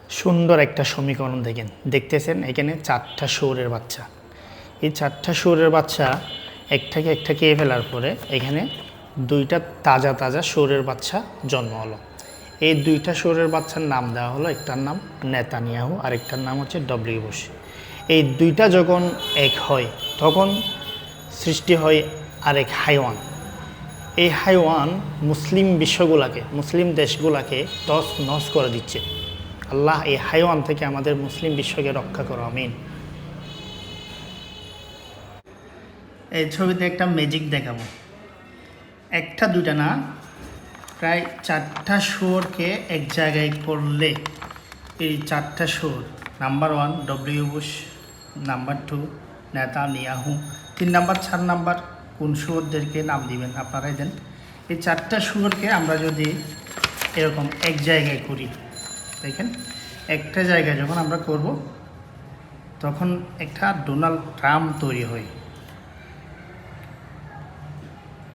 সুন্দর একটা সমীকরণ দেখেন, দেখতেছেন এখানে 4টা শুয়োরের বাচ্চা। এই 4টা শুয়োরের বাচ্চা একটাকে একটা খেয়ে ফেলার পরে এখানে 2টা তাজা তাজা শুয়োরের বাচ্চা জন্ম হলো। এই 2টা শুয়োরের বাচ্চার নাম দেওয়া হলো, একটার নাম নেতানিয়াহু আর একটার নাম হচ্ছে ডব্লিউ বুশ। এই 2টা যখন এক হয় তখন সৃষ্টি হয় আরেক হাইওয়ান। এই হাইওয়ান মুসলিম বিশ্বগুলাকে, মুসলিম দেশগুলাকে তস নস করে দিচ্ছে। আল্লাহ এই হাইওয়ান থেকে আমাদের মুসলিম বিশ্বকে রক্ষা করো, আমিন। এই ছবিতে একটা ম্যাজিক দেখাবো। একটা দুইটা না, প্রায় 4টা শুয়োরকে এক জায়গায় করলে এই 4টা শুয়োর, number 1 W Bush, number 2 Netanyahu, 3 number 4 number কোন শুয়োরদেরকে নাম দিবেন আপনারাই দেন। এই 4টা শুয়োরকে আমরা যদি এরকম এক জায়গায় করি, দেখেন একটা জায়গায় যখন আমরা করব তখন একটা ডোনাল্ড ট্রাম্প তৈরি হয়।